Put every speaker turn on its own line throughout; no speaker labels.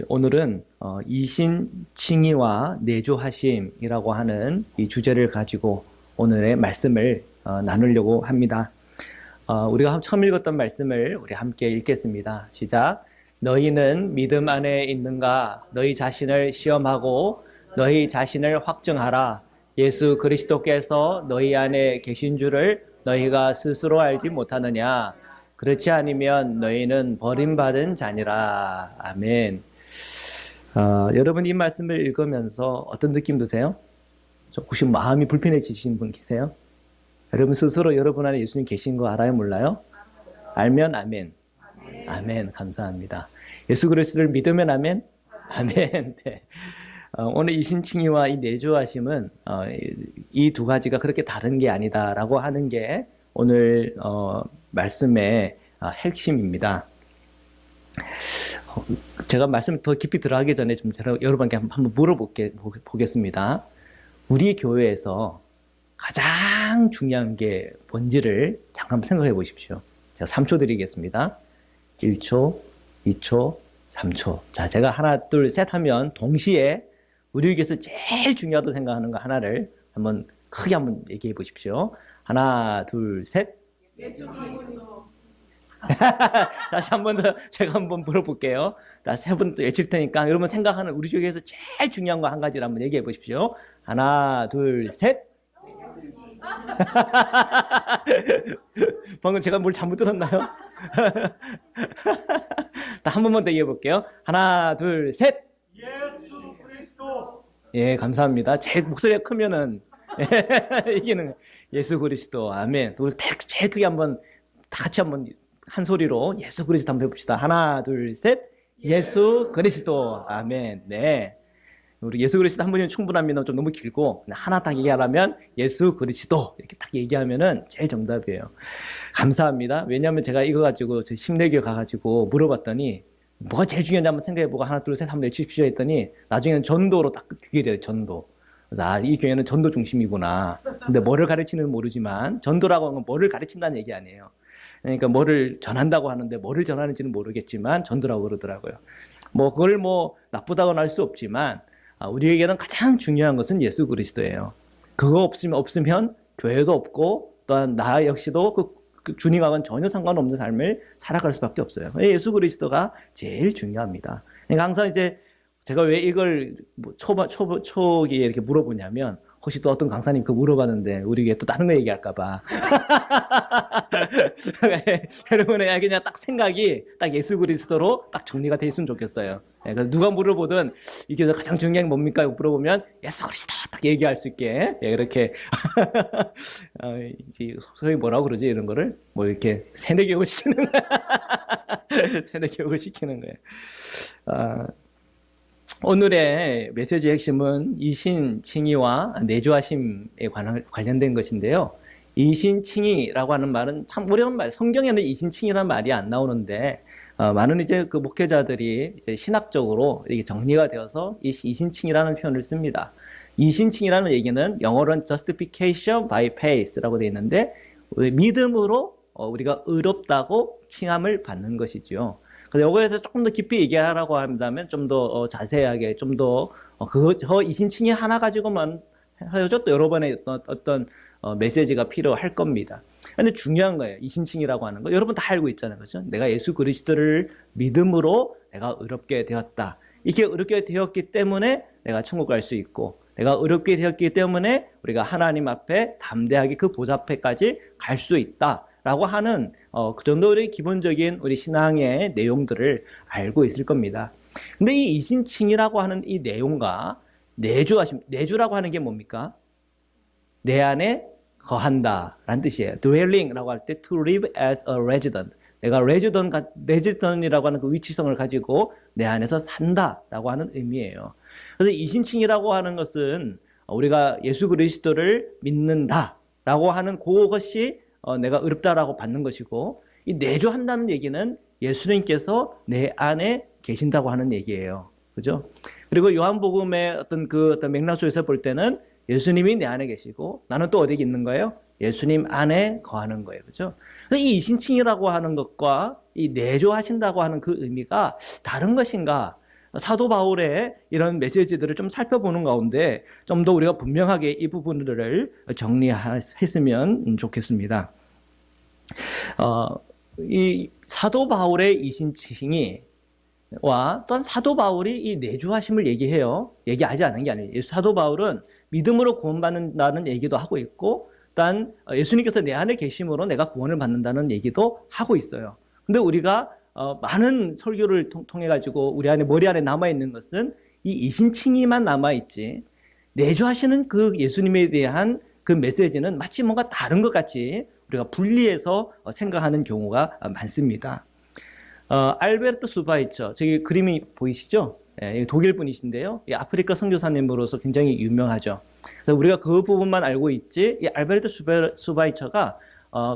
오늘은 이신칭의와 내주하심이라고 하는 이 주제를 가지고 오늘의 말씀을 나누려고 합니다. 우리가 처음 읽었던 말씀을 우리 함께 읽겠습니다. 시작. 너희는 믿음 안에 있는가? 너희 자신을 시험하고 너희 자신을 확증하라. 예수 그리스도께서 너희 안에 계신 줄을 너희가 스스로 알지 못하느냐? 그렇지 않으면 너희는 버림받은 자니라. 아멘. 여러분 이 말씀을 읽으면서 어떤 느낌 드세요? 조금씩 마음이 불편해지시는 분 계세요? 여러분 스스로 여러분 안에 예수님 계신 거 알아요? 몰라요? 알면 아멘. 아멘. 감사합니다. 예수 그리스도를 믿으면 아멘. 아멘. 네. 오늘 이신칭의와 이 내주하심은 이 두 가지가 그렇게 다른 게 아니다라고 하는 게 오늘 말씀의 핵심입니다. 제가 말씀 더 깊이 들어가기 전에 좀 제가 여러분께 한번 물어보겠습니다. 우리 교회에서 가장 중요한 게 뭔지를 잠깐 한번 생각해 보십시오. 제가 3초 드리겠습니다. 1초, 2초, 3초. 자, 제가 하나, 둘, 셋 하면 동시에 우리 교회에서 제일 중요하다고 생각하는 거 하나를 한번 크게 한번 얘기해 보십시오. 하나, 둘, 셋. 다시 한 번 더 제가 한번 물어볼게요. 자, 세 번 외칠 테니까 여러분 생각하는 우리 중에서 제일 중요한 거 한 가지를 한번 얘기해 보십시오. 하나, 둘, 셋. 방금 제가 뭘 잘못 들었나요? 한 번만 더 얘기해 볼게요. 하나, 둘, 셋.
예수 그리스도.
예, 감사합니다. 제일 목소리가 크면은 이기는 예수 그리스도. 아멘. 우리 제일 크게 한번 다 같이 한번 한 소리로 예수 그리스도 한번 해봅시다. 하나, 둘, 셋. 예수 그리스도. 아멘. 네. 우리 예수 그리스도 한 분이면 충분합니다. 좀 너무 길고 하나 딱 얘기하려면 예수 그리스도 이렇게 딱 얘기하면은 제일 정답이에요. 감사합니다. 왜냐하면 제가 이거 가지고 저 심내교회 가가지고 물어봤더니 뭐가 제일 중요한지 한번 생각해보고 하나, 둘, 셋 한번 내주십시오 했더니 나중에는 전도로 딱 귀결해요. 전도. 그래서 이 교회는 전도 중심이구나. 근데 뭐를 가르치는지 모르지만 전도라고 하는 건 뭐를 가르친다는 얘기 아니에요. 그러니까 뭐를 전한다고 하는데 뭐를 전하는지는 모르겠지만 전도라고 그러더라고요. 그걸 나쁘다고는 할 수 없지만 우리에게는 가장 중요한 것은 예수 그리스도예요. 그거 없으면 교회도 없고 또한 나 역시도 그 주님하고는 전혀 상관없는 삶을 살아갈 수밖에 없어요. 예수 그리스도가 제일 중요합니다. 그러니까 항상 이제 제가 왜 이걸 초기에 이렇게 물어보냐면 혹시 또 어떤 강사님 그거 물어봤는데 우리 또 다른 거 얘기할까봐. 여러분의 그냥 딱 생각이 딱 예수 그리스도로 딱 정리가 돼 있으면 좋겠어요. 그래서 누가 물어보든 이게 가장 중요한 게 뭡니까? 물어보면 예수 그리스도 딱 얘기할 수 있게 이렇게 소위 뭐라고 그러지 이런 거를 이렇게 세뇌 교육을 시키는 거예요. 세뇌 교육을 시키는 거예요. 오늘의 메시지의 핵심은 이신칭의와 내주하심에 관련된 것인데요. 이신칭의라고 하는 말은 참 어려운 말, 성경에는 이신칭의라는 말이 안 나오는데, 많은 이제 그 목회자들이 이제 신학적으로 이게 정리가 되어서 이신칭의라는 표현을 씁니다. 이신칭의라는 얘기는 영어로는 justification by faith라고 되어 있는데, 믿음으로 우리가 의롭다고 칭함을 받는 것이지요. 그래서 이거에서 조금 더 깊이 얘기하라고 한다면 좀 더 자세하게 좀 더 저 이신칭의 하나 가지고만 하여도 또 여러 번의 어떤 메시지가 필요할 겁니다. 근데 중요한 거예요. 이신칭이라고 하는 거. 여러분 다 알고 있잖아요. 그렇죠? 내가 예수 그리스도를 믿음으로 내가 의롭게 되었다. 이렇게 의롭게 되었기 때문에 내가 천국 갈 수 있고 내가 의롭게 되었기 때문에 우리가 하나님 앞에 담대하게 그 보좌 앞에까지 갈 수 있다. 라고 하는 그 정도의 기본적인 우리 신앙의 내용들을 알고 있을 겁니다. 근데 이 이신칭이라고 하는 이 내용과 내주라고 하는 게 뭡니까? 내 안에 거한다 라는 뜻이에요. dwelling라고 할 때 to live as a resident. 내가 resident이라고 하는 그 위치성을 가지고 내 안에서 산다 라고 하는 의미예요. 그래서 이신칭이라고 하는 것은 우리가 예수 그리스도를 믿는다 라고 하는 그것이 내가 의롭다라고 받는 것이고, 이 내주한다는 얘기는 예수님께서 내 안에 계신다고 하는 얘기예요. 그죠? 그리고 요한복음의 어떤 맥락 속에서 볼 때는 예수님이 내 안에 계시고 나는 또 어디에 있는 거예요? 예수님 안에 거하는 거예요. 그죠? 그래서 이 이신칭이라고 하는 것과 이 내조하신다고 하는 그 의미가 다른 것인가? 사도 바울의 이런 메시지들을 좀 살펴보는 가운데 좀 더 우리가 분명하게 이 부분들을 정리했으면 좋겠습니다. 이 사도 바울의 이신칭이 또한 사도 바울이 이 내주하심을 얘기하지 않는 게 아니에요. 사도 바울은 믿음으로 구원받는다는 얘기도 하고 있고, 또한 예수님께서 내 안에 계심으로 내가 구원을 받는다는 얘기도 하고 있어요. 근데 우리가 많은 설교를 통해 가지고 우리 안에 머리 안에 남아 있는 것은 이 이신칭이만 남아 있지, 내주하시는 그 예수님에 대한 그 메시지는 마치 뭔가 다른 것 같이 우리가 분리해서 생각하는 경우가 많습니다. 알베르트 수바이처, 저기 그림이 보이시죠? 예, 독일 분이신데요. 아프리카 선교사님으로서 굉장히 유명하죠. 그래서 우리가 그 부분만 알고 있지, 이 알베르트 수바이처가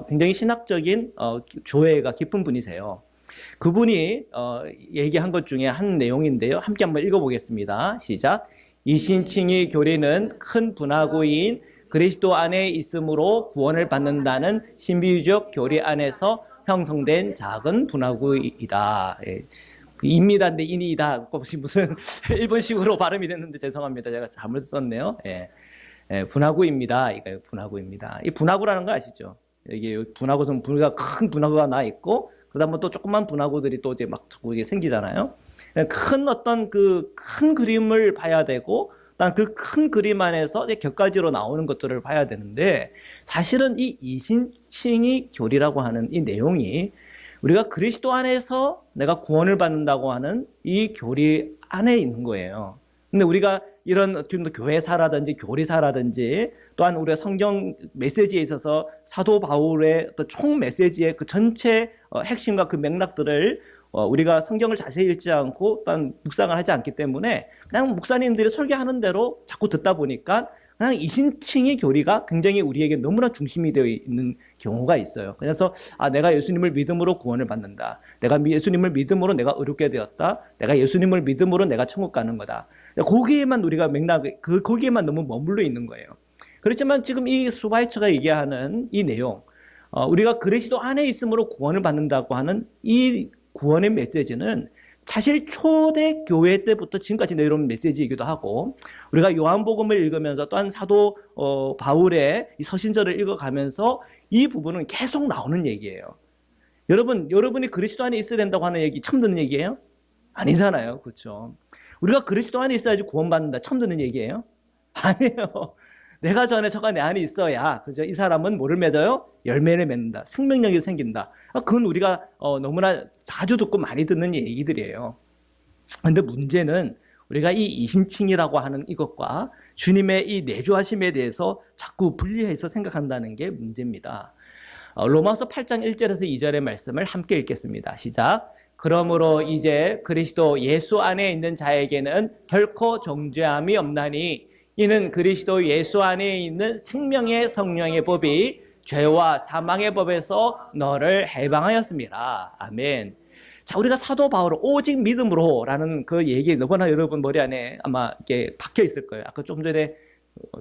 굉장히 신학적인 조예가 깊은 분이세요. 그분이 얘기한 것 중에 한 내용인데요. 함께 한번 읽어보겠습니다. 시작. 이신칭의 교리는 큰 분화구인 그리스도 안에 있음으로 구원을 받는다는 신비주의적 교리 안에서 형성된 작은 분화구이다. 예. 입니다인데 인이다. 무슨 일본식으로 발음이 됐는데 죄송합니다. 제가 잘못 썼네요. 예. 예, 분화구입니다. 이거 분화구입니다. 이 분화구라는 거 아시죠? 이게 분화구는 큰 분화구가 나 있고, 그다음에 또 조그만 분화구들이 또 이제 막 자꾸 이게 생기잖아요. 큰 어떤 그 큰 그림을 봐야 되고, 그 큰 그림 안에서 격가지로 나오는 것들을 봐야 되는데, 사실은 이 이신칭의 교리라고 하는 이 내용이 우리가 그리스도 안에서 내가 구원을 받는다고 하는 이 교리 안에 있는 거예요. 근데 우리가 이런 교회사라든지 교리사라든지 또한 우리가 성경 메시지에 있어서 사도 바울의 어떤 총 메시지의 그 전체 핵심과 그 맥락들을 우리가 성경을 자세히 읽지 않고 또한 묵상을 하지 않기 때문에 그냥 목사님들이 설교하는 대로 자꾸 듣다 보니까 그냥 이신칭의 교리가 굉장히 우리에게 너무나 중심이 되어 있는 경우가 있어요. 그래서 내가 예수님을 믿음으로 구원을 받는다. 내가 예수님을 믿음으로 내가 의롭게 되었다. 내가 예수님을 믿음으로 내가 천국 가는 거다. 거기에만 우리가 거기에만 너무 머물러 있는 거예요. 그렇지만 지금 이 수바이처가 얘기하는 이 내용, 우리가 그리스도 안에 있음으로 구원을 받는다고 하는 이 구원의 메시지는 사실 초대 교회 때부터 지금까지 내려온 메시지이기도 하고, 우리가 요한복음을 읽으면서 또한 사도 바울의 이 서신서를 읽어가면서 이 부분은 계속 나오는 얘기예요. 여러분이 그리스도 안에 있어야 된다고 하는 얘기 처음 듣는 얘기예요? 아니잖아요. 그렇죠? 우리가 그리스도 안에 있어야지 구원받는다 처음 듣는 얘기예요? 아니에요. 내가 전에 저가 내 안에 있어야, 그죠? 이 사람은 뭐를 맺어요? 열매를 맺는다. 생명력이 생긴다. 그건 우리가 너무나 자주 듣고 많이 듣는 얘기들이에요. 그런데 문제는 우리가 이 이신칭이라고 하는 이것과 주님의 이 내주하심에 대해서 자꾸 분리해서 생각한다는 게 문제입니다. 로마서 8장 1절에서 2절의 말씀을 함께 읽겠습니다. 시작. 그러므로 이제 그리스도 예수 안에 있는 자에게는 결코 정죄함이 없나니 이는 그리스도 예수 안에 있는 생명의 성령의 법이 죄와 사망의 법에서 너를 해방하였습니다. 아멘. 자, 우리가 사도 바울 오직 믿음으로라는 그 얘기 너무나 여러분 머리 안에 아마 이렇게 박혀 있을 거예요. 아까 좀 전에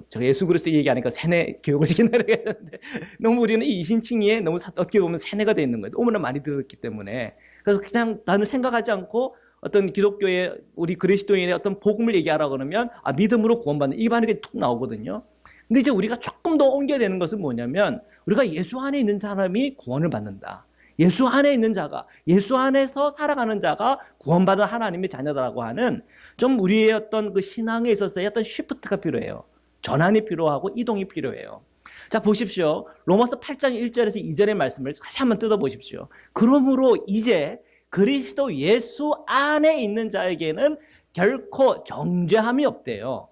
제가 예수 그리스도 얘기하니까 세뇌 교육을 시킨다고 했는데 너무 우리는 이 이신칭의에 너무 어떻게 보면 세뇌가 되어 있는 거예요. 너무나 많이 들었기 때문에. 그래서 그냥 나는 생각하지 않고 어떤 기독교의 우리 그리스도인의 어떤 복음을 얘기하라 그러면 믿음으로 구원받는 이 반응이 툭 나오거든요. 근데 이제 우리가 조금 더 옮겨야 되는 것은 뭐냐면 우리가 예수 안에 있는 사람이 구원을 받는다. 예수 안에 있는 자가, 예수 안에서 살아가는 자가 구원받은 하나님의 자녀다라고 하는 좀 우리의 어떤 그 신앙에 있어서의 어떤 쉬프트가 필요해요. 전환이 필요하고 이동이 필요해요. 자, 보십시오. 로마서 8장 1절에서 2절의 말씀을 다시 한번 뜯어보십시오. 그러므로 이제 그리스도 예수 안에 있는 자에게는 결코 정죄함이 없대요.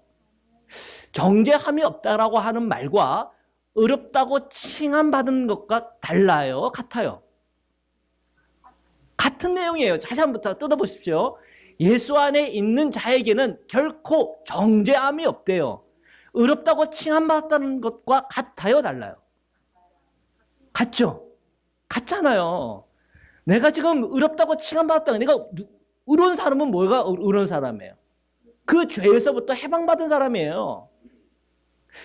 정죄함이 없다라고 하는 말과 의롭다고 칭함받은 것과 달라요? 같아요? 같은 내용이에요. 다시 한번 뜯어보십시오. 예수 안에 있는 자에게는 결코 정죄함이 없대요. 의롭다고 칭함받았다는 것과 같아요? 달라요? 같죠? 같잖아요. 내가 지금 의롭다고 칭함받았다. 내가 의로운 사람은 뭐가 의로운 사람이에요? 그 죄에서부터 해방받은 사람이에요.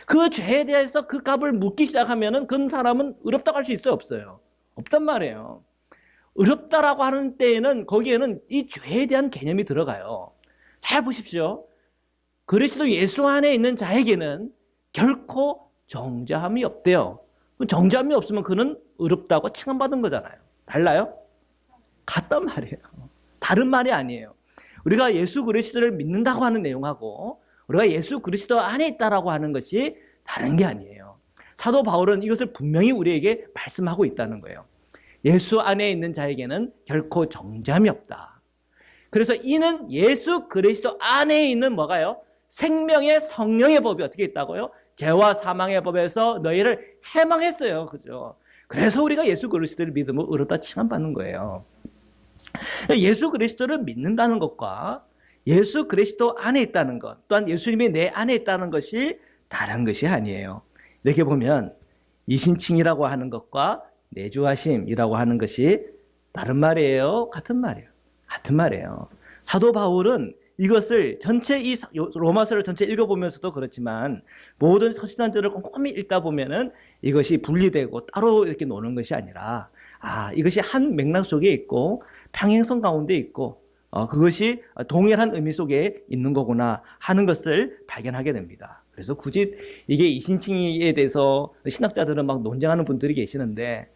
그 죄에 대해서 그 값을 묻기 시작하면은 그 사람은 의롭다고 할 수 있어요? 없어요? 없단 말이에요. 어렵다라고 하는 때에는 거기에는 이 죄에 대한 개념이 들어가요. 잘 보십시오. 그리스도 예수 안에 있는 자에게는 결코 정죄함이 없대요. 정죄함이 없으면 그는 어렵다고 칭함받은 거잖아요. 달라요? 같단 말이에요. 다른 말이 아니에요. 우리가 예수 그리스도를 믿는다고 하는 내용하고 우리가 예수 그리스도 안에 있다라고 하는 것이 다른 게 아니에요. 사도 바울은 이것을 분명히 우리에게 말씀하고 있다는 거예요. 예수 안에 있는 자에게는 결코 정죄함이 없다. 그래서 이는 예수 그리스도 안에 있는 뭐가요? 생명의 성령의 법이 어떻게 있다고요? 죄와 사망의 법에서 너희를 해방했어요. 그죠? 그래서 우리가 예수 그리스도를 믿으면 의롭다 칭함받는 거예요. 예수 그리스도를 믿는다는 것과 예수 그리스도 안에 있다는 것, 또한 예수님이 내 안에 있다는 것이 다른 것이 아니에요. 이렇게 보면 이신칭이라고 하는 것과 내주하심이라고 하는 것이 다른 말이에요? 같은 말이에요? 같은 말이에요. 사도 바울은 이것을 전체 이 로마서를 전체 읽어보면서도 그렇지만 모든 서신산절을 꼼꼼히 읽다 보면은 이것이 분리되고 따로 이렇게 노는 것이 아니라 이것이 한 맥락 속에 있고 평행선 가운데 있고 그것이 동일한 의미 속에 있는 거구나 하는 것을 발견하게 됩니다. 그래서 굳이 이게 이신칭에 대해서 신학자들은 막 논쟁하는 분들이 계시는데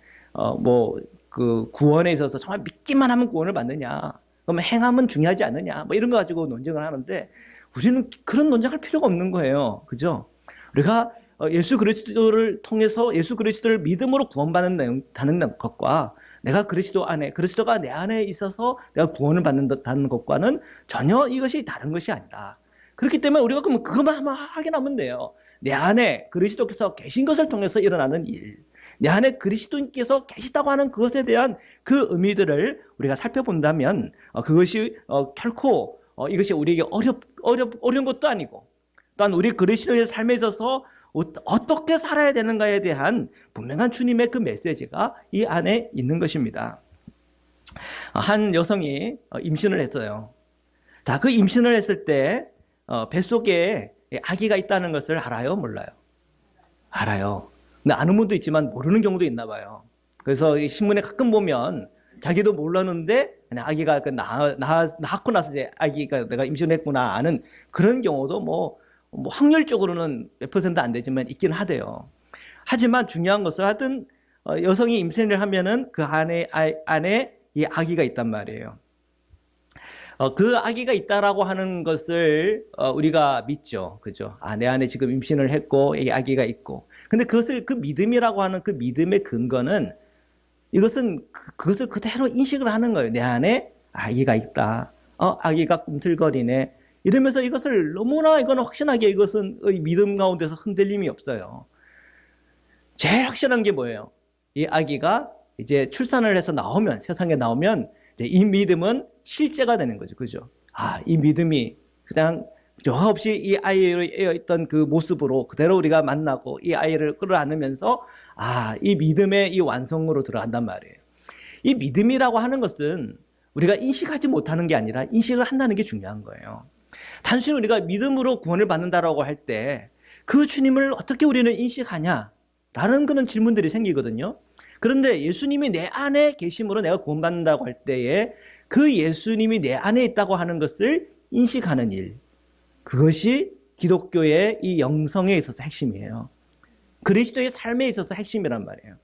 그 구원에 있어서 정말 믿기만 하면 구원을 받느냐, 그러면 행함은 중요하지 않느냐, 이런 거 가지고 논쟁을 하는데 우리는 그런 논쟁할 필요가 없는 거예요. 그죠? 우리가 예수 그리스도를 통해서 예수 그리스도를 믿음으로 구원받는다는 것과 내가 그리스도 안에, 그리스도가 내 안에 있어서 내가 구원을 받는다는 것과는 전혀 이것이 다른 것이 아니다. 그렇기 때문에 우리가 그러면 그것만 한번 확인하면 돼요. 내 안에 그리스도께서 계신 것을 통해서 일어나는 일, 내 안에 그리스도께서 계시다고 하는 그것에 대한 그 의미들을 우리가 살펴본다면 그것이 결코 이것이 우리에게 어려운 것도 아니고, 또한 우리 그리스도의 삶에 있어서 어떻게 살아야 되는가에 대한 분명한 주님의 그 메시지가 이 안에 있는 것입니다. 한 여성이 임신을 했어요. 자, 그 임신을 했을 때 뱃속에 아기가 있다는 것을 알아요? 몰라요? 알아요. 근데 아는 분도 있지만 모르는 경우도 있나 봐요. 그래서 신문에 가끔 보면 자기도 몰랐는데 그냥 아기가 낳고 나서 이제 아기가 내가 임신을 했구나 아는 그런 경우도 확률적으로는 몇 퍼센트 안 되지만 있긴 하대요. 하지만 중요한 것은 하여튼 여성이 임신을 하면은 그 안에 이 아기가 있단 말이에요. 그 아기가 있다라고 하는 것을 우리가 믿죠. 그죠? 내 안에 지금 임신을 했고 이 아기가 있고. 근데 그 믿음이라고 하는 그 믿음의 근거는 그것을 그대로 인식을 하는 거예요. 내 안에 아기가 있다. 아기가 꿈틀거리네. 이러면서 이것을 너무나 이건 확신하게 이것은 믿음 가운데서 흔들림이 없어요. 제일 확실한 게 뭐예요? 이 아기가 이제 출산을 해서 세상에 나오면 이제 이 믿음은 실제가 되는 거죠. 그죠? 이 믿음이 그냥 저하 없이 이 아이의 있던 그 모습으로 그대로 우리가 만나고 이 아이를 끌어안으면서 이 믿음의 이 완성으로 들어간단 말이에요. 이 믿음이라고 하는 것은 우리가 인식하지 못하는 게 아니라 인식을 한다는 게 중요한 거예요. 단순히 우리가 믿음으로 구원을 받는다라고 할 때 그 주님을 어떻게 우리는 인식하냐라는 그런 질문들이 생기거든요. 그런데 예수님이 내 안에 계심으로 내가 구원받는다고 할 때에 그 예수님이 내 안에 있다고 하는 것을 인식하는 일, 그것이 기독교의 이 영성에 있어서 핵심이에요. 그리스도의 삶에 있어서 핵심이란 말이에요.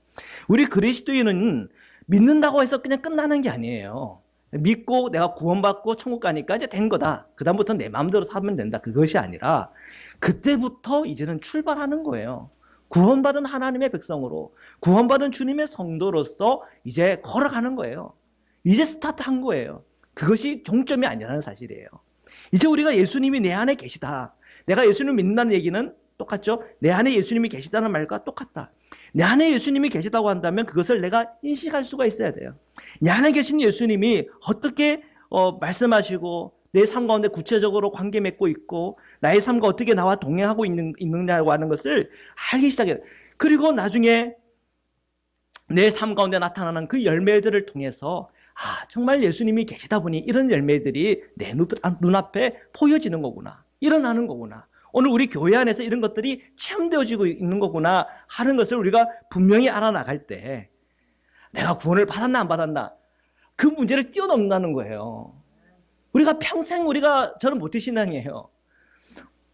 우리 그리스도인은 믿는다고 해서 그냥 끝나는 게 아니에요. 믿고 내가 구원받고 천국 가니까 이제 된 거다. 그다음부터 내 마음대로 살면 된다. 그것이 아니라 그때부터 이제는 출발하는 거예요. 구원받은 하나님의 백성으로, 구원받은 주님의 성도로서 이제 걸어가는 거예요. 이제 스타트한 거예요. 그것이 종점이 아니라는 사실이에요. 이제 우리가 예수님이 내 안에 계시다. 내가 예수님을 믿는다는 얘기는 똑같죠? 내 안에 예수님이 계시다는 말과 똑같다. 내 안에 예수님이 계시다고 한다면 그것을 내가 인식할 수가 있어야 돼요. 내 안에 계신 예수님이 어떻게 말씀하시고 내 삶 가운데 구체적으로 관계 맺고 있고 나의 삶과 어떻게 나와 동행하고 있느냐고 하는 것을 알기 시작해요. 그리고 나중에 내 삶 가운데 나타나는 그 열매들을 통해서 정말 예수님이 계시다 보니 이런 열매들이 내 눈앞에 보여지는 거구나. 일어나는 거구나. 오늘 우리 교회 안에서 이런 것들이 체험되어지고 있는 거구나 하는 것을 우리가 분명히 알아나갈 때 내가 구원을 받았나 안 받았나 그 문제를 뛰어넘는다는 거예요. 우리가 평생 저는 모태신앙이에요.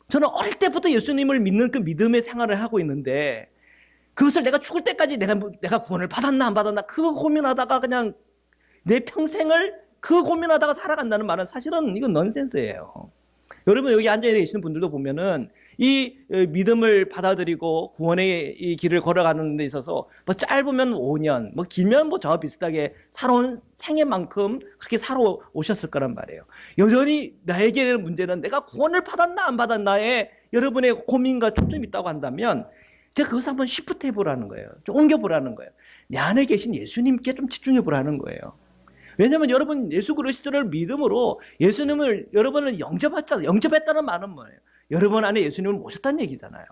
저는 어릴 때부터 예수님을 믿는 그 믿음의 생활을 하고 있는데 그것을 내가 죽을 때까지 내가 구원을 받았나 안 받았나 그거 고민하다가 그냥 내 평생을 그 고민하다가 살아간다는 말은 사실은 이건 넌센스예요. 여러분 여기 앉아 계시는 분들도 보면은 이 믿음을 받아들이고 구원의 이 길을 걸어가는 데 있어서 뭐 짧으면 5년, 뭐 길면 뭐 저와 비슷하게 살아온 생애만큼 그렇게 살아오셨을 거란 말이에요. 여전히 나에게는 문제는 내가 구원을 받았나 안 받았나에 여러분의 고민과 초점이 있다고 한다면 제가 그것을 한번 시프트 해보라는 거예요. 좀 옮겨보라는 거예요. 내 안에 계신 예수님께 좀 집중해보라는 거예요. 왜냐하면 여러분 예수 그리스도를 믿음으로 예수님을 여러분은 영접했다는 말은 뭐예요? 여러분 안에 예수님을 모셨다는 얘기잖아요.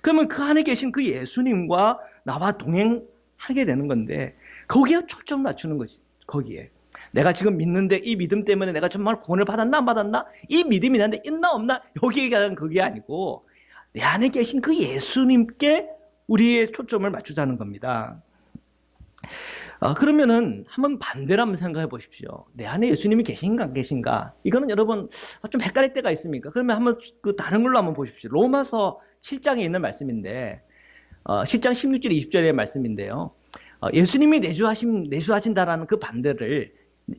그러면 그 안에 계신 그 예수님과 나와 동행하게 되는 건데 거기에 초점을 맞추는 것이 거기에 내가 지금 믿는데 이 믿음 때문에 내가 정말 구원을 받았나 안 받았나 이 믿음이 나한테 있나 없나 여기에 대한 그게 아니고 내 안에 계신 그 예수님께 우리의 초점을 맞추자는 겁니다. 그러면은 한번 반대로 한번 생각해 보십시오. 내 안에 예수님이 계신가 안 계신가? 이거는 여러분 좀 헷갈릴 때가 있습니까? 그러면 한번 그 다른 걸로 한번 보십시오. 로마서 7장에 있는 말씀인데 10장 16절 20절의 말씀인데요. 예수님이 내주하신다라는 그 반대를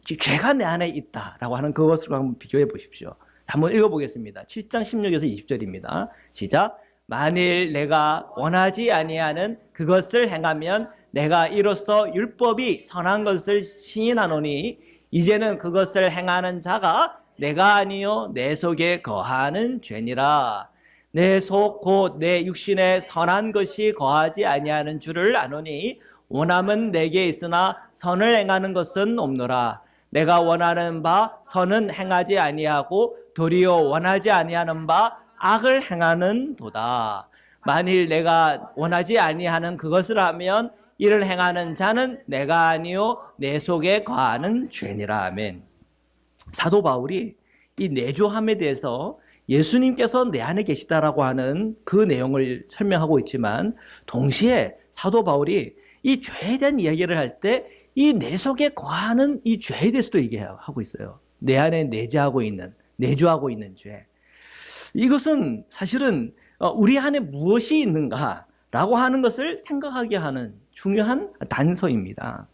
죄가 내 안에 있다라고 하는 그것으로 한번 비교해 보십시오. 한번 읽어보겠습니다. 7장 16에서 20절입니다. 시작. 만일 내가 원하지 아니하는 그것을 행하면 내가 이로써 율법이 선한 것을 시인하노니 이제는 그것을 행하는 자가 내가 아니요 내 속에 거하는 죄니라. 내 속 곧 내 육신에 선한 것이 거하지 아니하는 줄을 아노니 원함은 내게 있으나 선을 행하는 것은 없노라. 내가 원하는 바 선은 행하지 아니하고 도리어 원하지 아니하는 바 악을 행하는 도다. 만일 내가 원하지 아니하는 그것을 하면 이를 행하는 자는 내가 아니요 내 속에 거하는 죄니라. 아멘. 사도 바울이 이 내주함에 대해서 예수님께서 내 안에 계시다라고 하는 그 내용을 설명하고 있지만 동시에 사도 바울이 이 죄에 대한 이야기를 할 때 이 내 속에 거하는 이 죄에 대해서도 얘기하고 있어요. 내 안에 내주하고 있는 죄. 이것은 사실은 우리 안에 무엇이 있는가라고 하는 것을 생각하게 하는 중요한 단서입니다.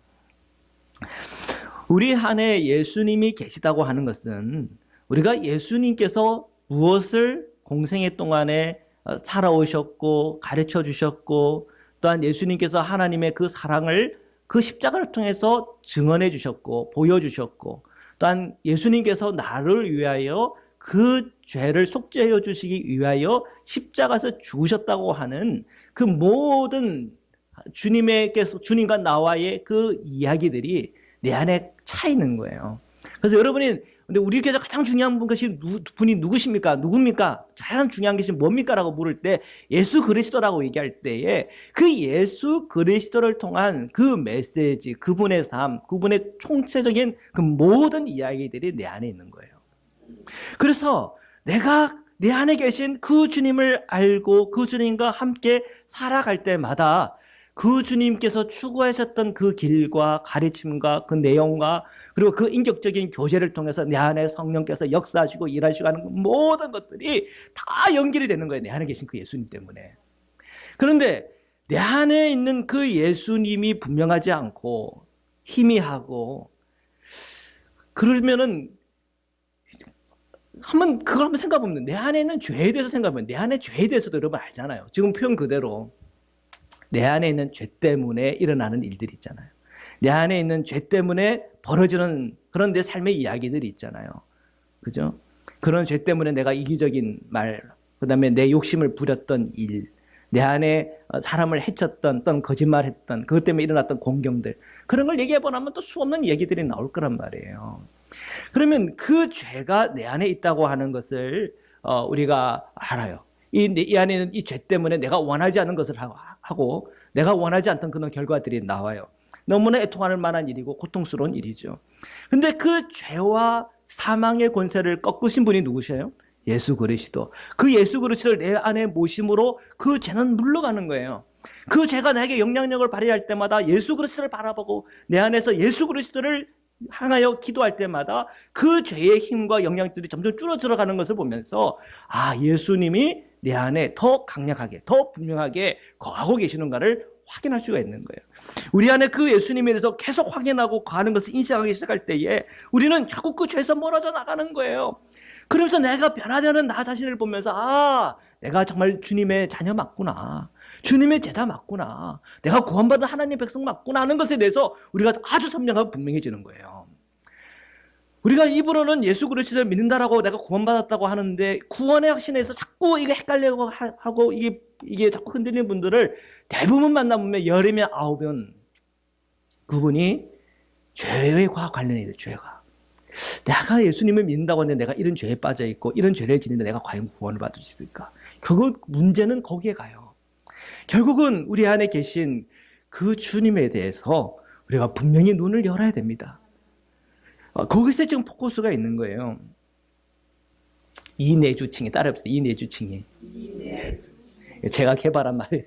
우리 안에 예수님이 계시다고 하는 것은 우리가 예수님께서 무엇을 공생애 동안에 살아오셨고 가르쳐 주셨고 또한 예수님께서 하나님의 그 사랑을 그 십자가를 통해서 증언해 주셨고 보여주셨고 또한 예수님께서 나를 위하여 그 죄를 속죄해 주시기 위하여 십자가에서 죽으셨다고 하는 그 모든 주님과 나와의 그 이야기들이 내 안에 차 있는 거예요. 그래서 여러분이 근데 우리 교회에서 가장 중요한 분이 누구십니까? 누굽니까? 가장 중요한 것이 뭡니까? 라고 물을 때 예수 그리스도라고 얘기할 때에 그 예수 그리스도를 통한 그 메시지, 그분의 삶, 그분의 총체적인 그 모든 이야기들이 내 안에 있는 거예요. 그래서 내가 내 안에 계신 그 주님을 알고 그 주님과 함께 살아갈 때마다 그 주님께서 추구하셨던 그 길과 가르침과 그 내용과 그리고 그 인격적인 교제를 통해서 내 안에 성령께서 역사하시고 일하시고 하는 모든 것들이 다 연결이 되는 거예요. 내 안에 계신 그 예수님 때문에. 그런데 내 안에 있는 그 예수님이 분명하지 않고 희미하고 그러면은 그걸 한번 생각해보면 내 안에 있는 죄에 대해서 생각해보면 내 안에 죄에 대해서도 여러분 알잖아요. 지금 표현 그대로 내 안에 있는 죄 때문에 일어나는 일들이 있잖아요. 내 안에 있는 죄 때문에 벌어지는 그런 내 삶의 이야기들이 있잖아요. 그죠? 그런 죄 때문에 내가 이기적인 말, 그 다음에 내 욕심을 부렸던 일, 내 안에 사람을 해쳤던 또는 거짓말했던 그것 때문에 일어났던 공경들 그런 걸 얘기해보면 또 수없는 얘기들이 나올 거란 말이에요. 그러면 그 죄가 내 안에 있다고 하는 것을 우리가 알아요. 이 안에 있는 이 죄 때문에 내가 원하지 않은 것을 하고 내가 원하지 않던 그런 결과들이 나와요. 너무나 애통할 만한 일이고 고통스러운 일이죠. 근데 그 죄와 사망의 권세를 꺾으신 분이 누구세요? 예수 그리스도. 그 예수 그리스도를 내 안에 모심으로 그 죄는 물러가는 거예요. 그 죄가 나에게 영향력을 발휘할 때마다 예수 그리스도를 바라보고 내 안에서 예수 그리스도를 향하여 기도할 때마다 그 죄의 힘과 영향들이 점점 줄어들어 가는 것을 보면서 예수님이 내 안에 더 강력하게, 더 분명하게 거하고 계시는가를 확인할 수가 있는 거예요. 우리 안에 그 예수님에 대해서 계속 확인하고 거하는 것을 인식하기 시작할 때에 우리는 결국 그 죄에서 멀어져 나가는 거예요. 그러면서 내가 변화되는 나 자신을 보면서 내가 정말 주님의 자녀 맞구나. 주님의 제자 맞구나. 내가 구원받은 하나님의 백성 맞구나 하는 것에 대해서 우리가 아주 선명하고 분명해지는 거예요. 우리가 입으로는 예수 그리스도를 믿는다라고 내가 구원받았다고 하는데 구원의 확신에서 자꾸 이게 헷갈려고 하고 이게 자꾸 흔들리는 분들을 대부분 만나보면 10이면 9은 그분이 죄와 관련이 돼요. 죄가. 내가 예수님을 믿는다고 하는데 내가 이런 죄에 빠져 있고 이런 죄를 지는데 내가 과연 구원을 받을 수 있을까? 결국 문제는 거기에 가요. 결국은 우리 안에 계신 그 주님에 대해서 우리가 분명히 눈을 열어야 됩니다. 거기서 지금 포커스가 있는 거예요. 이내주칭이 따라해보세요. 이내주칭이. 제가 개발한 말이에요.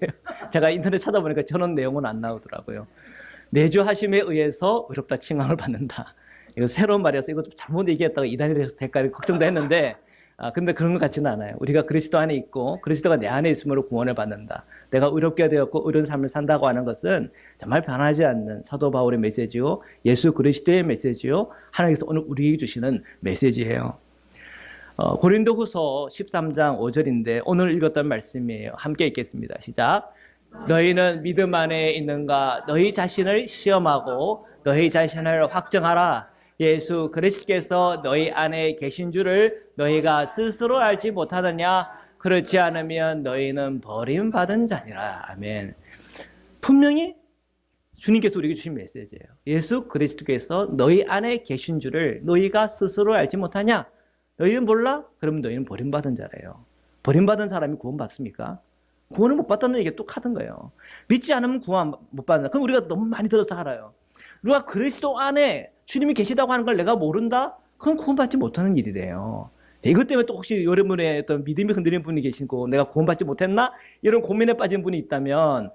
제가 인터넷 찾아보니까 저런 내용은 안 나오더라고요. 내주하심에 의해서 의롭다 칭함을 받는다. 이거 새로운 말이어서 이거 좀 잘못 얘기했다가 이단이 돼서 될까 걱정도 했는데 근데 그런 것 같지는 않아요. 우리가 그리스도 안에 있고 그리스도가 내 안에 있음으로 구원을 받는다. 내가 의롭게 되었고 의로운 삶을 산다고 하는 것은 정말 변하지 않는 사도 바울의 메시지요. 예수 그리스도의 메시지요. 하나님께서 오늘 우리에게 주시는 메시지예요. 고린도후서 13장 5절인데 오늘 읽었던 말씀이에요. 함께 읽겠습니다. 시작. 너희는 믿음 안에 있는가? 너희 자신을 시험하고 너희 자신을 확정하라. 예수 그리스도께서 너희 안에 계신 줄을 너희가 스스로 알지 못하느냐? 그렇지 않으면 너희는 버림받은 자니라. 아멘. 분명히 주님께서 우리에게 주신 메시지예요. 예수 그리스도께서 너희 안에 계신 줄을 너희가 스스로 알지 못하냐? 너희는 몰라? 그러면 너희는 버림받은 자래요. 버림받은 사람이 구원받습니까? 구원을 못 받다는 얘기가 똑같은 거예요. 믿지 않으면 구원 못 받는다. 그럼 우리가 너무 많이 들어서 알아요. 우리가 그리스도 안에 주님이 계시다고 하는 걸 내가 모른다? 그럼 구원받지 못하는 일이래요. 이것 때문에 또 혹시 여러분의 어떤 믿음이 흔들리는 분이 계시고 내가 구원받지 못했나? 이런 고민에 빠진 분이 있다면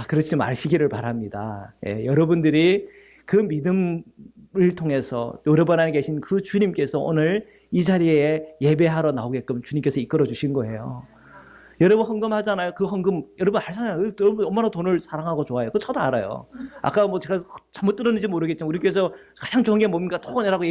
그러지 마시기를 바랍니다. 여러분들이 그 믿음을 통해서 여러분 안에 계신 그 주님께서 오늘 이 자리에 예배하러 나오게끔 주님께서 이끌어 주신 거예요. 여러분 헌금하잖아요. 그 헌금 여러분 알잖아요. 여러분 얼마나 돈을 사랑하고 좋아해요. 그거 저도 알아요. 아까 제가 잘못 들었는지 모르겠지만 우리 교회에서 가장 좋은 게 뭡니까? 토건이라고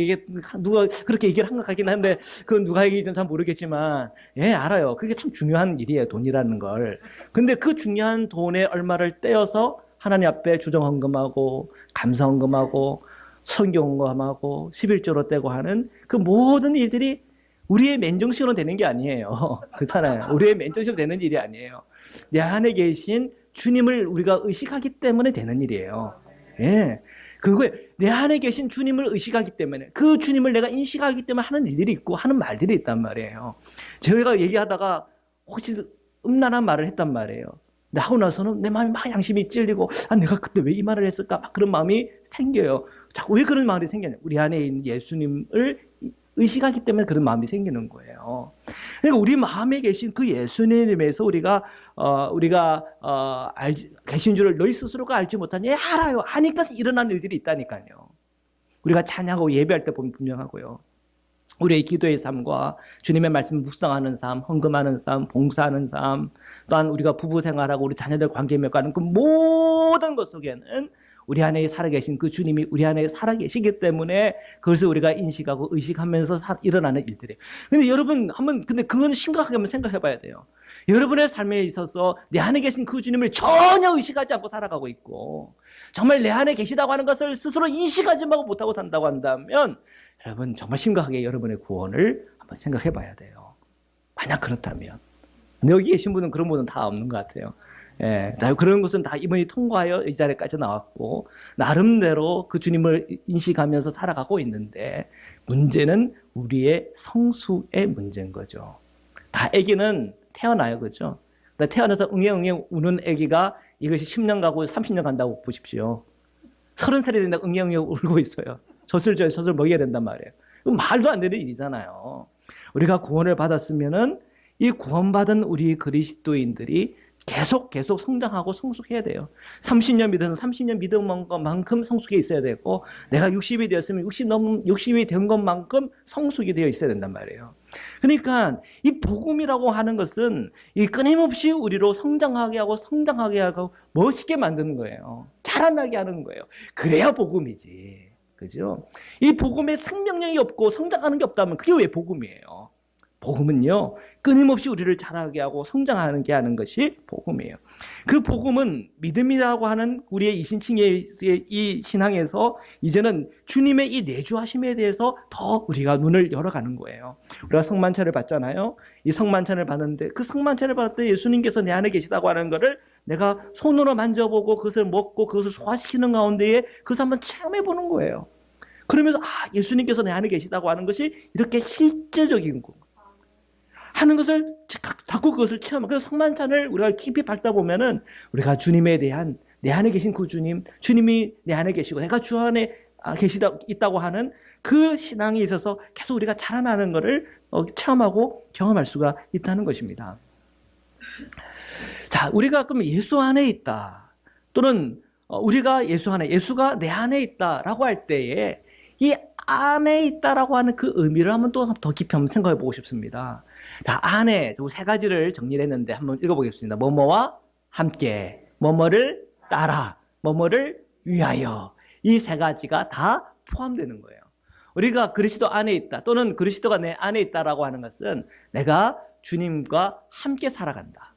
누가 그렇게 얘기를 한 것 같긴 한데 그건 누가 얘기했는지 잘 모르겠지만 알아요. 그게 참 중요한 일이에요. 돈이라는 걸. 근데 그 중요한 돈의 얼마를 떼어서 하나님 앞에 주정 헌금하고 감사 헌금하고 성경 헌금하고 11조로 떼고 하는 그 모든 일들이 우리의 맨정신으로 되는 게 아니에요. 그렇잖아요. 우리의 맨정신으로 되는 일이 아니에요. 내 안에 계신 주님을 우리가 의식하기 때문에 되는 일이에요. 그거에 내 안에 계신 주님을 의식하기 때문에 그 주님을 내가 인식하기 때문에 하는 일들이 있고 하는 말들이 있단 말이에요. 제가 얘기하다가 혹시 음란한 말을 했단 말이에요. 근데 하고 나서는 내 마음이 막 양심이 찔리고 내가 그때 왜 이 말을 했을까? 막 그런 마음이 생겨요. 자꾸 왜 그런 마음이 생겨냐? 우리 안에 있는 예수님을 의식하기 때문에 그런 마음이 생기는 거예요. 그러니까 우리 마음에 계신 그 예수님에서 우리가 계신 줄을 너희 스스로가 알지 못하니 알아요. 아니까 일어나는 일들이 있다니까요. 우리가 찬양하고 예배할 때 보면 분명하고요. 우리의 기도의 삶과 주님의 말씀을 묵상하는 삶, 헌금하는 삶, 봉사하는 삶, 또한 우리가 부부 생활하고 우리 자녀들 관계 맺어가는 그 모든 것 속에는 우리 안에 살아계신 그 주님이 우리 안에 살아계시기 때문에 그것을 우리가 인식하고 의식하면서 일어나는 일들이에요. 근데 여러분 근데 그건 심각하게 한번 생각해 봐야 돼요. 여러분의 삶에 있어서 내 안에 계신 그 주님을 전혀 의식하지 않고 살아가고 있고 정말 내 안에 계시다고 하는 것을 스스로 인식하지 못하고 산다고 한다면 여러분 정말 심각하게 여러분의 구원을 한번 생각해 봐야 돼요. 만약 그렇다면. 근데 여기 계신 분은 그런 분은 다 없는 것 같아요. 그런 것은 다 이번에 통과하여 이 자리까지 나왔고 나름대로 그 주님을 인식하면서 살아가고 있는데 문제는 우리의 성수의 문제인 거죠. 다 아기는 태어나요. 그죠? 태어나서 응애응애 우는 아기가 이것이 10년 가고 30년 간다고 보십시오. 30살이 된다 응애응애 울고 있어요. 젖을 먹여야 된단 말이에요. 말도 안 되는 일이잖아요. 우리가 구원을 받았으면은 이 구원받은 우리 그리스도인들이 계속 성장하고 성숙해야 돼요. 30년 믿으면 30년 믿은 것만큼 성숙해 있어야 되고, 내가 60이 되었으면 60이 된 것만큼 성숙이 되어 있어야 된단 말이에요. 그러니까 이 복음이라고 하는 것은 이 끊임없이 우리로 성장하게 하고 멋있게 만드는 거예요. 자라나게 하는 거예요. 그래야 복음이지. 그죠? 이 복음에 생명력이 없고 성장하는 게 없다면 그게 왜 복음이에요? 복음은요, 끊임없이 우리를 자라게 하고 성장하는 게 하는 것이 복음이에요. 그 복음은 믿음이라고 하는 우리의 이신칭의 이 신앙에서 이제는 주님의 이 내주하심에 대해서 더 우리가 눈을 열어가는 거예요. 우리가 성만찬을 받잖아요. 이 성만찬을 받는데 그 성만찬을 받을 때 예수님께서 내 안에 계시다고 하는 것을 내가 손으로 만져보고 그것을 먹고 그것을 소화시키는 가운데에 그것을 한번 체험해 보는 거예요. 그러면서 예수님께서 내 안에 계시다고 하는 것이 이렇게 실제적인 거 하는 것을 자꾸 그것을 체험하고, 그래서 성만찬을 우리가 깊이 밟다 보면은 우리가 주님에 대한 내 안에 계신 그 주님이 내 안에 계시고 내가 주 안에 있다고 하는 그 신앙에 있어서 계속 우리가 자라나는 것을 체험하고 경험할 수가 있다는 것입니다. 자, 우리가 그럼 예수 안에 있다, 또는 우리가 예수가 내 안에 있다라고 할 때에 이 안에 있다라고 하는 그 의미를 한번 또 더 깊이 한번 생각해 보고 싶습니다. 자, 안에 세 가지를 정리를 했는데 한번 읽어보겠습니다. 뭐뭐와 함께, 뭐뭐를 따라, 뭐뭐를 위하여. 이 세 가지가 다 포함되는 거예요. 우리가 그리스도 안에 있다, 또는 그리스도가 내 안에 있다라고 하는 것은 내가 주님과 함께 살아간다,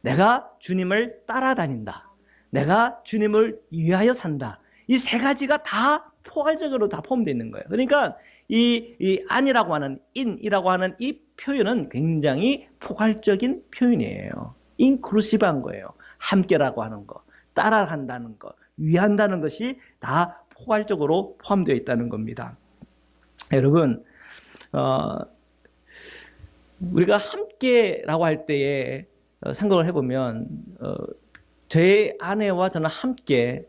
내가 주님을 따라다닌다, 내가 주님을 위하여 산다. 이 세 가지가 다 포괄적으로 다 포함되어 있는 거예요. 그러니까 이 안이라고 하는, 인이라고 하는 이 표현은 굉장히 포괄적인 표현이에요. 인클루시브한 거예요. 함께라고 하는 거, 따라한다는 거, 위한다는 것이 다 포괄적으로 포함되어 있다는 겁니다. 여러분, 우리가 함께라고 할 때에 생각을 해보면, 제 아내와 저는 함께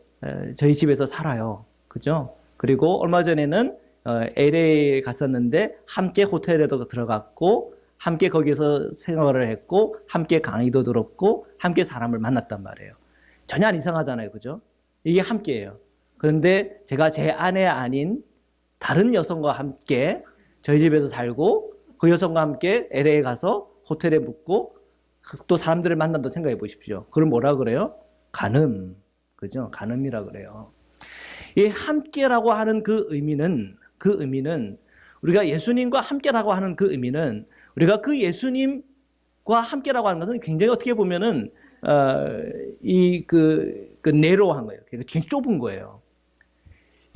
저희 집에서 살아요. 그죠? 그리고 얼마 전에는 LA 갔었는데 함께 호텔에도 들어갔고, 함께 거기서 생활을 했고, 함께 강의도 들었고, 함께 사람을 만났단 말이에요. 전혀 안 이상하잖아요. 그죠? 이게 함께예요. 그런데 제가 제 아내 아닌 다른 여성과 함께 저희 집에서 살고, 그 여성과 함께 LA에 가서 호텔에 묵고 또 사람들을 만난다고 생각해 보십시오. 그걸 뭐라 그래요? 간음. 그죠? 간음이라 그래요. 이 함께라고 하는 그 의미는 우리가 예수님과 함께라고 하는 그 의미는, 우리가 그 예수님과 함께라고 하는 것은 굉장히 어떻게 보면은 내로한 거예요. 굉장히 좁은 거예요.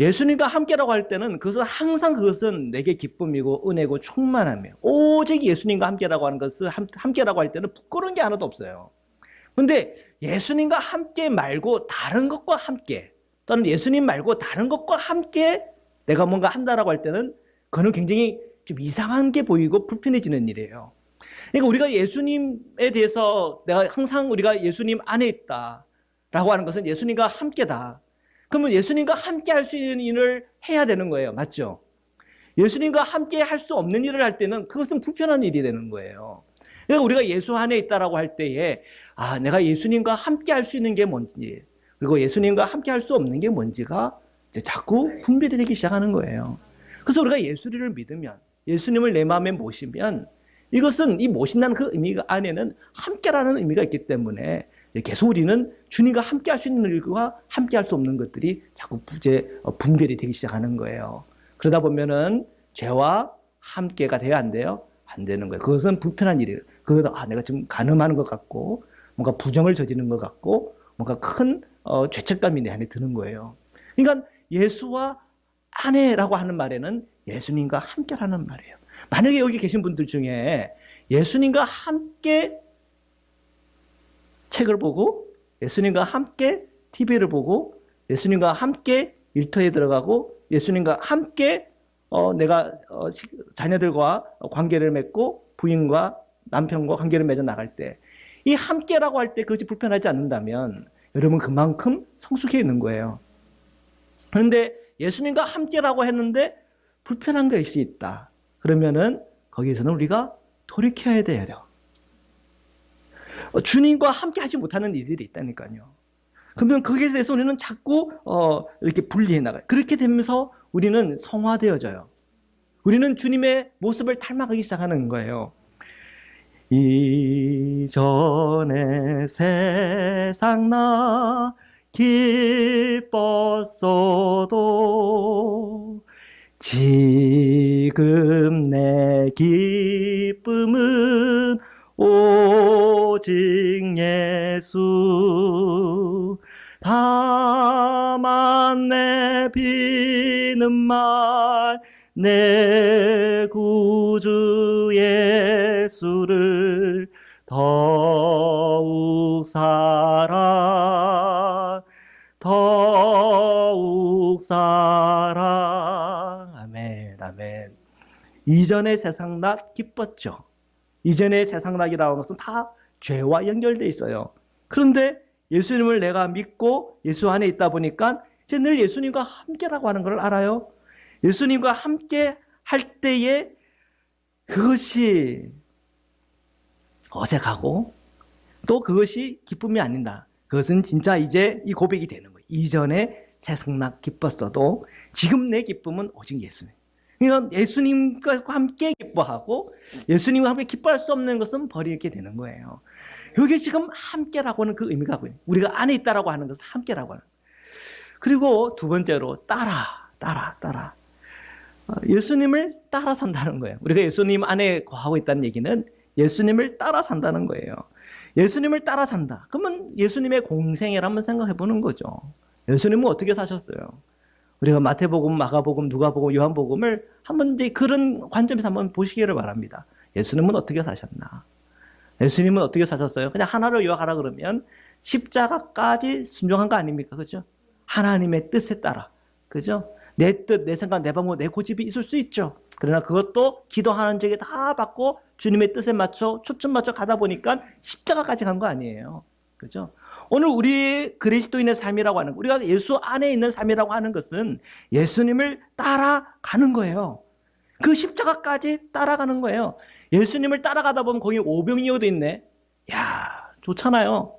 예수님과 함께라고 할 때는 그것은 내게 기쁨이고 은혜고 충만함이에요. 오직 예수님과 함께라고 하는 것은, 함께라고 할 때는 부끄러운 게 하나도 없어요. 그런데 예수님과 함께 말고 다른 것과 함께, 또는 예수님 말고 다른 것과 함께 내가 뭔가 한다라고 할 때는 그거는 굉장히 좀 이상한 게 보이고 불편해지는 일이에요. 그러니까 우리가 예수님에 대해서 우리가 예수님 안에 있다라고 하는 것은 예수님과 함께다. 그러면 예수님과 함께 할 수 있는 일을 해야 되는 거예요. 맞죠? 예수님과 함께 할 수 없는 일을 할 때는 그것은 불편한 일이 되는 거예요. 그러니까 우리가 예수 안에 있다라고 할 때에 내가 예수님과 함께 할 수 있는 게 뭔지, 그리고 예수님과 함께 할 수 없는 게 뭔지가 이제 자꾸 분별이 되기 시작하는 거예요. 그래서 우리가 예수를 믿으면, 예수님을 내 마음에 모시면, 이것은 이 모신다는 그 의미 안에는 함께라는 의미가 있기 때문에 계속 우리는 주님과 함께 할 수 있는 일과 함께 할 수 없는 것들이 자꾸 분별이 되기 시작하는 거예요. 그러다 보면은 죄와 함께가 돼야 안 돼요? 안 되는 거예요. 그것은 불편한 일이에요. 내가 좀 간음하는 것 같고, 뭔가 부정을 저지르는 것 같고, 뭔가 큰 죄책감이 내 안에 드는 거예요. 그러니까 예수와 아내라고 하는 말에는 예수님과 함께라는 말이에요. 만약에 여기 계신 분들 중에 예수님과 함께 책을 보고, 예수님과 함께 TV를 보고, 예수님과 함께 일터에 들어가고, 예수님과 함께 내가 자녀들과 관계를 맺고 부인과 남편과 관계를 맺어 나갈 때, 이 함께라고 할 때 그것이 불편하지 않는다면 여러분 그만큼 성숙해 있는 거예요. 그런데 예수님과 함께라고 했는데 불편한 것이 있다. 그러면은 거기에서는 우리가 돌이켜야 돼요. 주님과 함께 하지 못하는 일들이 있다니까요. 그러면 거기에 대해서 우리는 자꾸 이렇게 분리해 나가요. 그렇게 되면서 우리는 성화되어져요. 우리는 주님의 모습을 닮아가기 시작하는 거예요. 이전에 세상 나 기뻤어도 지금 내 기쁨은 오직 예수. 다만 내 비는 말 내 구주 예수를 더욱 사랑. 아멘, 아멘. 이전의 세상 낙 기뻤죠. 이전의 세상 낙이라고 하는 것은 다 죄와 연결되어 있어요. 그런데 예수님을 내가 믿고 예수 안에 있다 보니까 이제 늘 예수님과 함께라고 하는 걸 알아요. 예수님과 함께 할 때에 그것이 어색하고 또 그것이 기쁨이 아닌다. 그것은 진짜 이제 이 고백이 되는 거예요. 이전에 세상낙 기뻤어도 지금 내 기쁨은 오직 예수님. 그러니까 예수님과 함께 기뻐하고 예수님과 함께 기뻐할 수 없는 것은 버리게 되는 거예요. 이게 지금 함께라고 하는 그 의미가 있고요. 우리가 안에 있다라고 하는 것은 함께라고 하는 거예요. 그리고 두 번째로 따라. 예수님을 따라 산다는 거예요. 우리가 예수님 안에 거하고 있다는 얘기는 예수님을 따라 산다는 거예요. 예수님을 따라 산다. 그러면 예수님의 공생애를 한번 생각해 보는 거죠. 예수님은 어떻게 사셨어요? 우리가 마태복음, 마가복음, 누가복음, 요한복음을 한번 이제 그런 관점에서 한번 보시기를 바랍니다. 예수님은 어떻게 사셨나? 예수님은 어떻게 사셨어요? 그냥 하나를 요약하라 그러면 십자가까지 순종한 거 아닙니까? 그죠? 하나님의 뜻에 따라. 그죠? 내 뜻, 내 생각, 내 방법, 내 고집이 있을 수 있죠. 그러나 그것도 기도하는 적에 다 받고 주님의 뜻에 맞춰 초점 맞춰 가다 보니까 십자가까지 간 거 아니에요. 그죠? 오늘 우리 그리스도인의 삶이라고 하는, 우리가 예수 안에 있는 삶이라고 하는 것은 예수님을 따라가는 거예요. 그 십자가까지 따라가는 거예요. 예수님을 따라가다 보면 거기 오병이어도 있네. 야, 좋잖아요.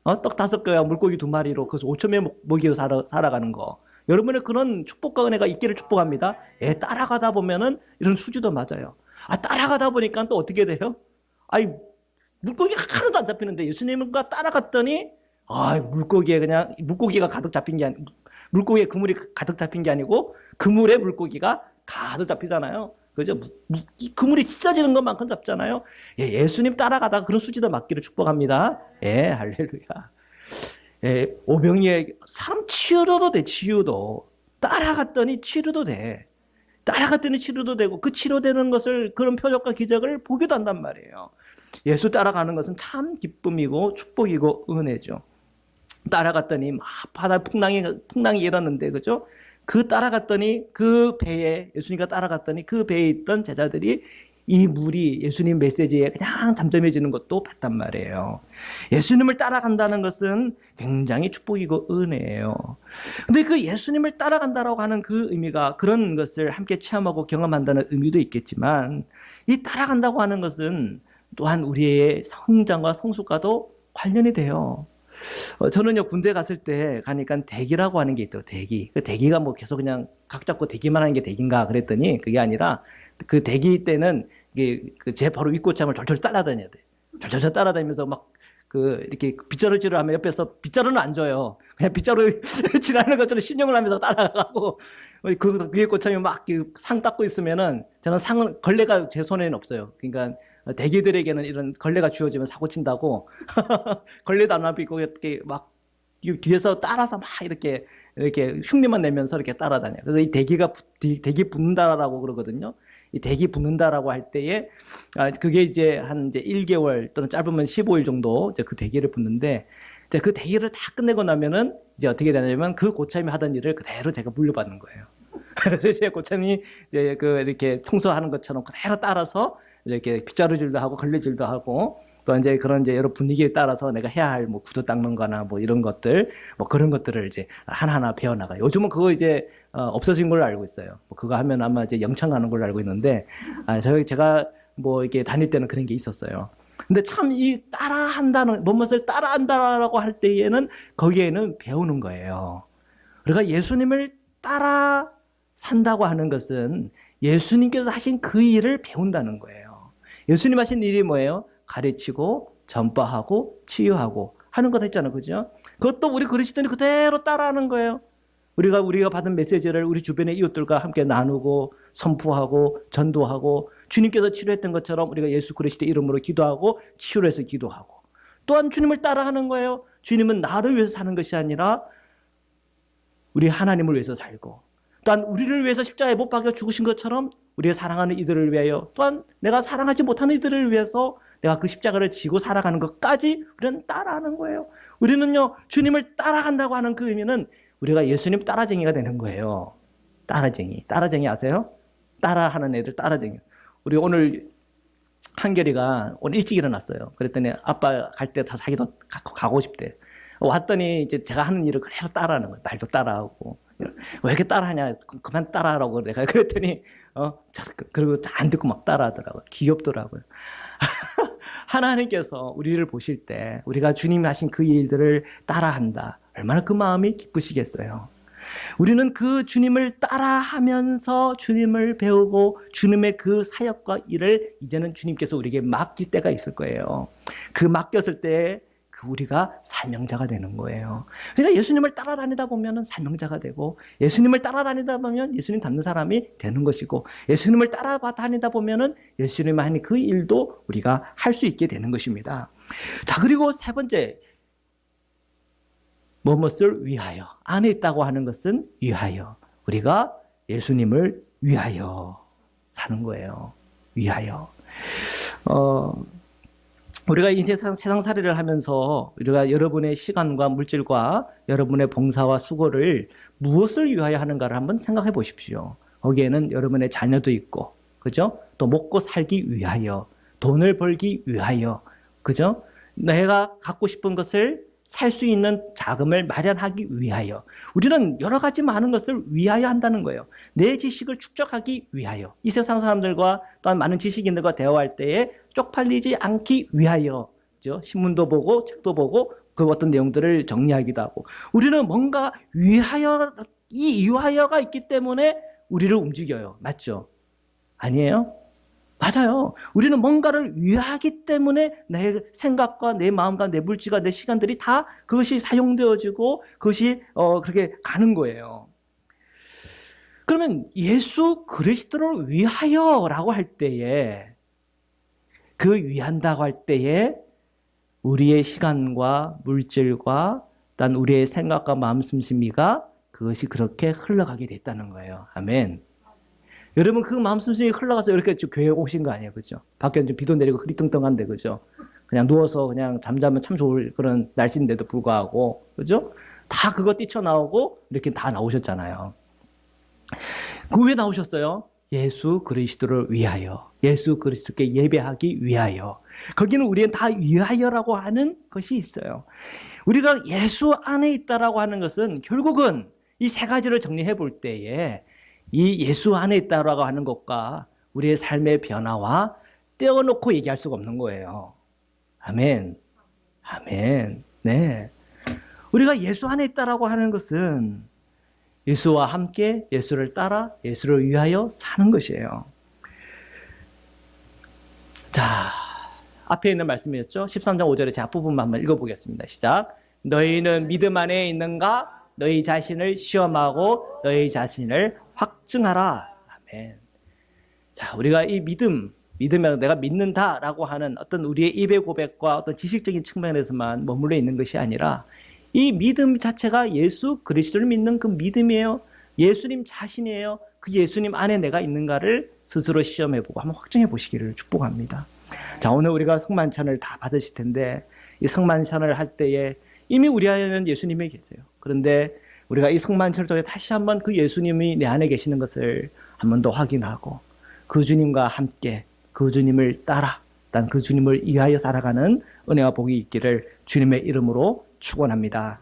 떡 5개와 물고기 2마리로 그래서 5,000명 먹이고 살아가는 거. 여러분의 그런 축복과 은혜가 있기를 축복합니다. 예, 따라가다 보면은 이런 수지도 맞아요. 따라가다 보니까 또 어떻게 돼요? 물고기가 하나도 안 잡히는데 예수님과 따라갔더니 물고기가 가득 잡힌 게 아니고, 물고기에 그물이 가득 잡힌 게 아니고 그물에 물고기가 가득 잡히잖아요. 그죠? 이 그물이 찢어지는 것만큼 잡잖아요. 예, 예수님 따라가다가 그런 수지도 맞기를 축복합니다. 예, 할렐루야. 예, 오병이에 사람 치유도 돼, 치유도. 따라갔더니 치료도 돼. 따라갔더니 치료도 되고 그 치료되는 것을, 그런 표적과 기적을 보기도 한단 말이에요. 예수 따라가는 것은 참 기쁨이고 축복이고 은혜죠. 따라갔더니 막 바다 풍랑이 일었는데, 그죠? 그 따라갔더니 그 배에, 예수님과 따라갔더니 그 배에 있던 제자들이 이 물이 예수님 메시지에 그냥 잠잠해지는 것도 봤단 말이에요. 예수님을 따라간다는 것은 굉장히 축복이고 은혜예요. 근데 그 예수님을 따라간다라고 하는 그 의미가, 그런 것을 함께 체험하고 경험한다는 의미도 있겠지만, 이 따라간다고 하는 것은 또한 우리의 성장과 성숙과도 관련이 돼요. 저는요, 군대 갔을 때 가니까 대기라고 하는 게 있더라고요. 대기. 그 대기가 뭐 계속 그냥 각 잡고 대기만 하는 게 대기인가 그랬더니 그게 아니라, 그 대기 때는 제 바로 윗고참을 졸졸 따라다녀야 돼. 졸졸 따라다니면서 막 이렇게 빗자루질을 하면 옆에서 빗자루는 안 줘요. 그냥 빗자루 질하는 것처럼 신용을 하면서 따라가고, 그 위에 고참이 막 상 닦고 있으면은 저는 상은, 걸레가 제 손에는 없어요. 그러니까 대기들에게는 이런 걸레가 주어지면 사고 친다고 걸레도 안 하고 이렇게 막 뒤에서 따라서 막 이렇게 흉내만 내면서 이렇게 따라다녀요. 그래서 이 대기 붙는다라고 그러거든요. 이 대기 붙는다라고 할 때에, 그게 이제 이제 1개월 또는 짧으면 15일 정도 이제 그 대기를 붙는데, 이제 그 대기를 다 끝내고 나면은 이제 어떻게 되냐면 그 고참이 하던 일을 그대로 제가 물려받는 거예요. 그래서 제 고참이 이제 이렇게 청소하는 것처럼 그대로 따라서 이렇게 빗자루질도 하고 걸레질도 하고, 또 이제 그런 이제 여러 분위기에 따라서 내가 해야 할 뭐 구두 닦는 거나 뭐 이런 것들, 뭐 그런 것들을 이제 하나하나 배워나가요. 요즘은 그거 이제 없어진 걸로 알고 있어요. 뭐 그거 하면 아마 이제 영창 가는 걸로 알고 있는데, 제가 뭐 이렇게 다닐 때는 그런 게 있었어요. 근데 참 이 따라한다는, 무엇을 따라한다라고 할 때에는 거기에는 배우는 거예요. 그러니까 예수님을 따라 산다고 하는 것은 예수님께서 하신 그 일을 배운다는 거예요. 예수님 하신 일이 뭐예요? 가르치고 전파하고 치유하고 하는 것 했잖아요. 그죠? 그것도 우리 그리스도인이 그대로 따라하는 거예요. 우리가 받은 메시지를 우리 주변의 이웃들과 함께 나누고 선포하고 전도하고 주님께서 치료했던 것처럼 우리가 예수 그리스도 이름으로 기도하고 치유를 해서 기도하고 또한 주님을 따라하는 거예요. 주님은 나를 위해서 사는 것이 아니라 우리 하나님을 위해서 살고 또한 우리를 위해서 십자가에 못 박혀 죽으신 것처럼 우리가 사랑하는 이들을 위하여 또한 내가 사랑하지 못하는 이들을 위해서 내가 그 십자가를 지고 살아가는 것까지 우리는 따라하는 거예요. 우리는요 주님을 따라간다고 하는 그 의미는 우리가 예수님 따라쟁이가 되는 거예요. 따라쟁이 아세요? 따라하는 애들 따라쟁이. 우리 오늘 한결이가 오늘 일찍 일어났어요. 그랬더니 아빠 갈 때 다 자기도 가고 싶대. 왔더니 이제 제가 하는 일을 그대로 따라하는 거예요. 말도 따라하고. 왜 이렇게 따라하냐? 그만 따라하라고 내가 그랬더니 그리고 안 듣고 막 따라하더라고요. 귀엽더라고요. 하나님께서 우리를 보실 때 우리가 주님이 하신 그 일들을 따라한다. 얼마나 그 마음이 기쁘시겠어요. 우리는 그 주님을 따라하면서 주님을 배우고 주님의 그 사역과 일을 이제는 주님께서 우리에게 맡길 때가 있을 거예요. 그 맡겼을 때 우리가 사명자가 되는 거예요. 그러니까 예수님을 따라다니다 보면 사명자가 되고 예수님을 따라다니다 보면 예수님 닮는 사람이 되는 것이고 예수님을 따라다니다 보면 예수님이 하는 그 일도 우리가 할 수 있게 되는 것입니다. 자, 그리고 세 번째, 무엇을 위하여. 안에 있다고 하는 것은 위하여. 우리가 예수님을 위하여 사는 거예요. 위하여. 우리가 이 세상살이를 하면서 우리가 여러분의 시간과 물질과 여러분의 봉사와 수고를 무엇을 위하여 하는가를 한번 생각해 보십시오. 거기에는 여러분의 자녀도 있고, 그죠? 또 먹고 살기 위하여, 돈을 벌기 위하여, 그죠? 내가 갖고 싶은 것을 살 수 있는 자금을 마련하기 위하여. 우리는 여러 가지 많은 것을 위하여 한다는 거예요. 내 지식을 축적하기 위하여. 이 세상 사람들과 또한 많은 지식인들과 대화할 때에 쪽팔리지 않기 위하여. 그죠? 신문도 보고 책도 보고 그 어떤 내용들을 정리하기도 하고. 우리는 뭔가 이 위하여가 있기 때문에 우리를 움직여요. 맞죠? 아니에요? 맞아요. 우리는 뭔가를 위하기 때문에 내 생각과 내 마음과 내 물질과 내 시간들이 다 그것이 사용되어지고 그것이 그렇게 가는 거예요. 그러면 예수 그리스도를 위하여라고 할 때에 그 위한다고 할 때에 우리의 시간과 물질과 단 우리의 생각과 마음 씀씀이가 그것이 그렇게 흘러가게 됐다는 거예요. 아멘. 여러분 그 마음 씀씀이 흘러가서 이렇게 교회에 오신 거 아니에요, 그죠? 밖에 좀 비도 내리고 흐리뚱뚱한데, 그죠? 그냥 누워서 그냥 잠자면 참 좋을 그런 날씨인데도 불구하고, 그죠? 다 그거 뛰쳐나오고 이렇게 다 나오셨잖아요. 그 왜 나오셨어요? 예수 그리스도를 위하여, 예수 그리스도께 예배하기 위하여. 거기는 우리는 다 위하여라고 하는 것이 있어요. 우리가 예수 안에 있다라고 하는 것은 결국은 이 세 가지를 정리해 볼 때에 이 예수 안에 있다라고 하는 것과 우리의 삶의 변화와 떼어놓고 얘기할 수가 없는 거예요. 아멘. 아멘. 네. 우리가 예수 안에 있다라고 하는 것은 예수와 함께 예수를 따라 예수를 위하여 사는 것이에요. 자, 앞에 있는 말씀이었죠. 13장 5절의 제 앞부분만 한번 읽어보겠습니다. 시작. 너희는 믿음 안에 있는가? 너희 자신을 시험하고 너희 자신을 확증하라. 아멘. 자, 우리가 이 믿음이 내가 믿는다라고 하는 어떤 우리의 입의 고백과 어떤 지식적인 측면에서만 머물러 있는 것이 아니라 이 믿음 자체가 예수 그리스도를 믿는 그 믿음이에요. 예수님 자신이에요. 그 예수님 안에 내가 있는가를 스스로 시험해보고 한번 확증해 보시기를 축복합니다. 자, 오늘 우리가 성만찬을 다 받으실 텐데 이 성만찬을 할 때에 이미 우리 안에는 예수님이 계세요. 그런데 우리가 이 성만찬을 통해 다시 한번 그 예수님이 내 안에 계시는 것을 한 번 더 확인하고 그 주님과 함께 그 주님을 따라 그 주님을 위하여 살아가는 은혜와 복이 있기를 주님의 이름으로 축원합니다.